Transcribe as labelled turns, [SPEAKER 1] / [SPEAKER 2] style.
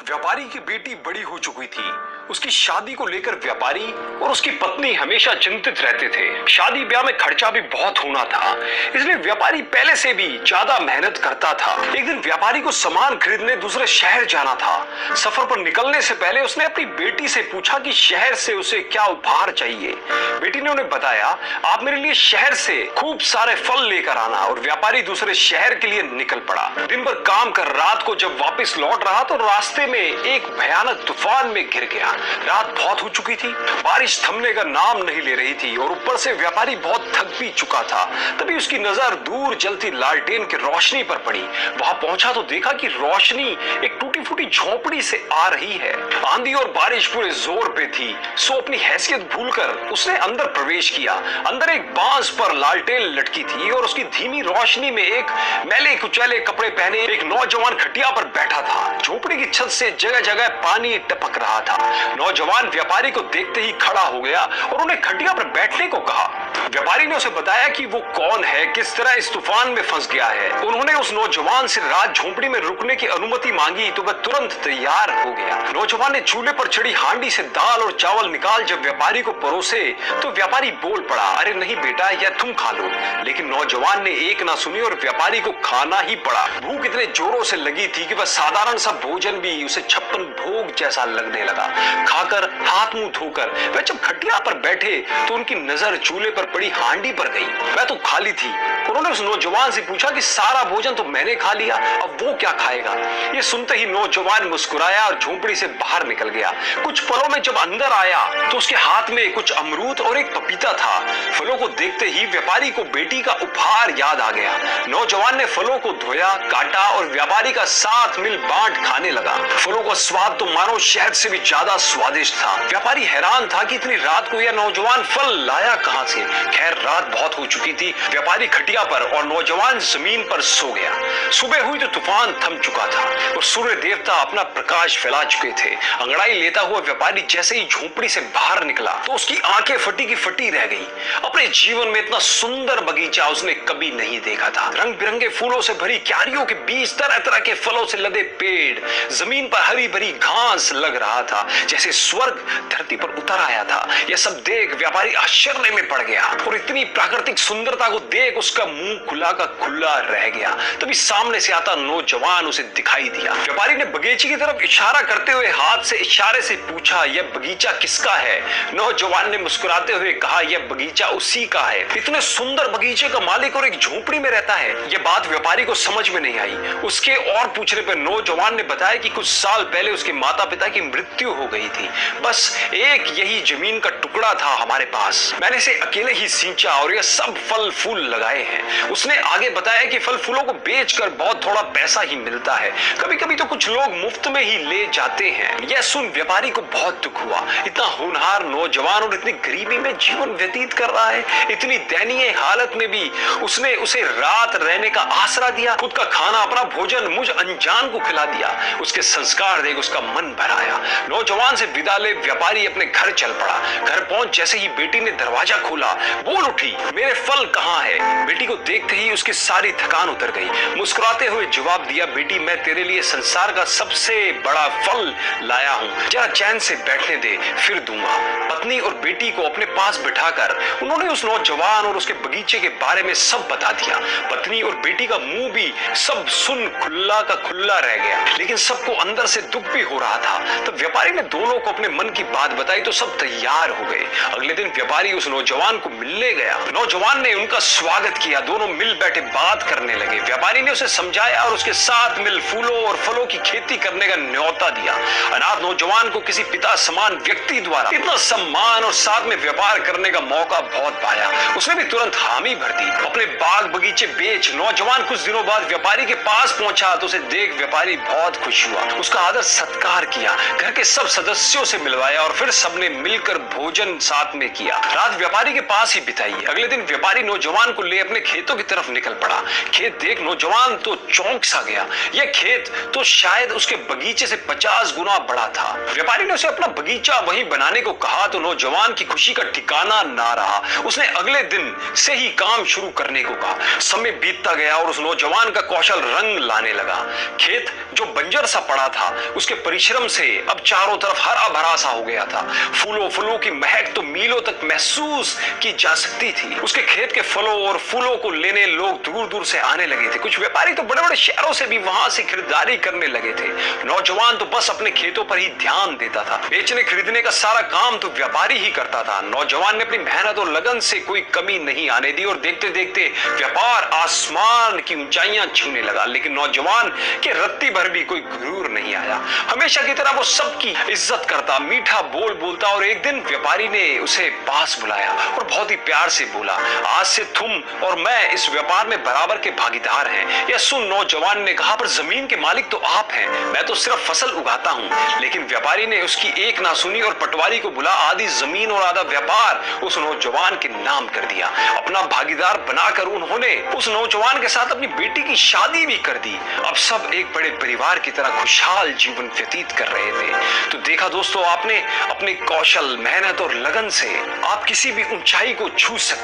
[SPEAKER 1] व्यापारी की बेटी बड़ी हो चुकी थी। उसकी शादी को लेकर व्यापारी और उसकी पत्नी हमेशा चिंतित रहते थे। शादी ब्याह में खर्चा भी बहुत होना था, इसलिए व्यापारी पहले से भी ज्यादा मेहनत करता था। एक दिन व्यापारी को सामान खरीदने दूसरे शहर जाना था। सफर पर निकलने से पहले उसने अपनी बेटी से पूछा कि शहर से उसे क्या उपहार चाहिए। बेटी ने उन्हें बताया, आप मेरे लिए शहर से खूब सारे फल लेकर आना। और व्यापारी दूसरे शहर के लिए निकल पड़ा। दिन भर काम कर रात को जब वापस लौट रहा तो रास्ते में एक भयानक तूफान में घिर गया। रात बहुत हो चुकी थी, बारिश थमने का नाम नहीं ले रही थी और ऊपर से व्यापारी बहुत थक भी चुका था। तभी उसकी नजर दूर जलती लालटेन की रोशनी पर पड़ी। वहां पहुंचा तो देखा कि रोशनी एक टूटी फूटी झोपड़ी से आ रही है। आंधी और बारिश पूरे जोर पे थी, सो अपनी हैसियत भूलकर उसने अंदर प्रवेश किया। अंदर एक बांस पर लालटेन लटकी थी और उसकी धीमी रोशनी में एक मैले कुचैले कपड़े पहने एक नौजवान खटिया पर बैठा था। झोपड़ी की छत से जगह जगह पानी टपक रहा था। नौजवान व्यापारी को देखते ही खड़ा हो गया और उन्हें खटिया पर बैठने को कहा। व्यापारी ने उसे बताया कि वो कौन है, किस तरह इस तूफान में फंस गया है। उन्होंने उस नौजवान से रात झोपड़ी में रुकने की अनुमति मांगी तो वह तुरंत तैयार हो गया। नौजवान ने चूल्हे पर चढ़ी हांडी से दाल और चावल निकाल जब व्यापारी को परोसे तो व्यापारी बोल पड़ा, अरे नहीं बेटा, यह तुम खा लो। लेकिन नौजवान ने एक ना सुनी और व्यापारी को खाना ही पड़ा। भूख इतने जोरों से लगी थी कि वह साधारण सा भोजन भी उसे 56 भोग जैसा लगने लगा। खाकर हाथ मुंह धोकर वह जब खटिया पर बैठे तो उनकी नजर चूल्हे पर पड़ी हांडी पर गई। वह तो खाली थी। उन्होंने उस नौजवान से पूछा कि सारा भोजन तो मैंने खा लिया, अब वो क्या खाएगा। ये सुनते ही नौजवान मुस्कुराया और झोपड़ी से बाहर निकल गया। कुछ पलों में जब अंदर आया तो उसके हाथ में कुछ अमरूद और एक पपीता था। फलों को देखते ही व्यापारी को बेटी का उपहार याद आ गया। नौजवान ने फलों को धोया, काटा और व्यापारी का साथ मिल बांट खाने लगा। फलों का स्वाद तो मानो शहद से भी ज्यादा स्वादिष्ट था। व्यापारी हैरान था कि इतनी रात को यह नौजवान फल लाया कहां से। खैर रात बहुत हो चुकी थी। व्यापारी खटिया पर और नौजवान जमीन पर सो गया। सुबह हुई तो तूफान थम चुका था और सूर्य देवता अपना प्रकाश फैला चुके थे। अंगड़ाई लेता हुआ व्यापारी जैसे ही झोपड़ी से बाहर निकला तो उसकी आंखें फटी की फटी रह गई। अपने जीवन में इतना सुंदर बगीचा उसने कभी नहीं देखा था। रंग बिरंगे फूलों से भरी क्यारियों के बीच तरह तरह के फलों से लदे पेड़, जमीन पर हरी भरी घास लग रहा था जैसे स्वर्ग धरती पर उतर आया था। यह सब देख व्यापारी आश्चर्य में पड़ गया और इतनी प्राकृतिक सुंदरता को देख उसका मुंह खुला का खुला रह गया। तभी सामने से आता नौजवान उसे दिखाई दिया। व्यापारी ने बगीचे की तरफ इशारा करते हुए हाथ से इशारे से पूछा, यह बगीचा किसका है। नौजवान ने मुस्कुराते हुए कहा, यह बगीचा उसी का है। इतने सुंदर बगीचे का मालिक और एक झोपड़ी में रहता है। यह बात व्यापारी को समझ में नहीं आई। उसके और पूछने पर नौजवान ने बताया कि कुछ साल पहले उसके माता पिता की मृत्यु हो गई थी। बस एक यही जमीन का टुकड़ा था हमारे पास, मैंने इसे अकेले ही सींचा और यह सब फल फूल लगाए हैं। उसने आगे बताया कि फल फूलों को बेचकर बहुत थोड़ा पैसा ही मिलता है। कभी कभी तो कुछ लोग मुफ्त में ही ले जाते हैं। यह सुन व्यापारी को बहुत दुख हुआ। इतना होनहार नौजवान और इतनी गरीबी में जीवन व्यतीत कर रहा है। इतनी दयनीय हालत में भी उसने उसे रात रहने का आसरा दिया। खुद का खाना अपना भोजन मुझ अनजान को खिला दिया। उसके संस्कार देख उसका मन भर आया। नौजवान से विदा ले व्यापारी अपने घर चल पड़ा। घर पहुंच जैसे ही बेटी ने दरवाजा खोला बोल उठी, मेरे फल कहाँ है। बेटी को देखते ही उसकी सारी थकान उतर गई। मुस्कुराते हुए जवाब दिया, बेटी मैं तेरे लिए संसार का सबसे बड़ा फल लाया हूँ, जरा चैन से बैठने दे, फिर दूंगा। पत्नी और बेटी को अपने पास बिठाकर उन्होंने उस नौजवान और उसके बगीचे के बारे में सब बता दिया। पत्नी और बेटी का मुंह भी सब सुन खुला का खुला रह गया, लेकिन सबको अंदर से दुख भी हो रहा था। तब व्यापारी ने दोनों को अपने मन की बात बताई तो सब तैयार हो गए। अगले दिन व्यापारी उस नौजवान को मिलने गया। नौजवान ने उनका स्वागत किया। दोनों मिल बैठे बात करने लगे। व्यापारी ने उसे समझाया और उसके साथ मिल फूलों और फलों की खेती करने का न्योता दिया। अनाथ नौजवान को किसी पिता समान व्यक्ति द्वारा इतना सम्मान और साथ में व्यापार करने का मौका बहुत पाया। उसने भी तुरंत हामी भर दी। अपने बाग बगीचे बेच नौजवान कुछ दिनों बाद व्यापारी के पास पहुंचा तो उसे देख व्यापारी बहुत खुश हुआ। उसका आदर सत्कार किया, घर के सब सदस्यों से मिलवाया और फिर सबने मिलकर भोजन साथ में किया। रात व्यापारी के पास ही बिताई। अगले दिन व्यापारी नौजवान को ले अपने खेतों की तरफ निकल पड़ा। खेत देख नौजवान तो चौंक सा गया। यह खेत तो शायद उसके बगीचे से 50 गुना बड़ा था। व्यापारी ने उसे अपना बगीचा वहीं बनाने को कहा तो नौजवान की खुशी का ठिकाना ना रहा। उसने अगले दिन से ही काम शुरू करने को कहा। समय बीतता गया और उस नौजवान का कौशल रंग लाने लगा। खेत जो बंजर सा पड़ा था उसके परिश्रम से अब चारों तरफ हरा भरा सा हो गया था। फूलों की महक तो मीलों तक महसूस की जा सकती थी। उसके खेत के फलों और फूलों को लेने लोग दूर दूर से आने लगे थे। कुछ व्यापारी तो बड़े बड़े शहरों से भी वहां से खरीदारी करने लगे थे। नौजवान तो बस अपने खेतों पर ही ध्यान देता था। बेचने खरीदने का सारा काम तो व्यापारी ही करता था। नौजवान ने अपनी मेहनत और लगन से कोई कमी नहीं आने दी और देखते देखते व्यापार आसमान की ऊंचाइयां छूने लगा। लेकिन नौजवान के रत्ती भर भी कोई गुरूर नहीं आया। हमेशा की तरह वो सबकी इज्जत करता, मीठा बोल बोलता और एक दिन व्यापारी ने उसे पास बुलाया और बहुत ही प्यार से बोला, आज से तुम और मैं इस व्यापार में बराबर के भागीदार हैं। यह सुन नौजवान ने कहा, पर जमीन के मालिक तो आप हैं, मैं तो सिर्फ फसल उगाता हूं। लेकिन व्यापारी ने उसकी एक ना सुनी और पटवारी को बुला आधी जमीन और आधा व्यापार उस नौजवान के नाम कर दिया। अपना भागीदार बनाकर उन्होंने उस नौजवान के साथ अपनी बेटी की शादी भी कर दी। अब सब एक बड़े परिवार की तरह खुशहाल जीवन व्यतीत कर रहे थे। तो देखा दोस्तों, आपने अपने कौशल, मेहनत और लगन से आप किसी भी ऊंचाई को छू सकते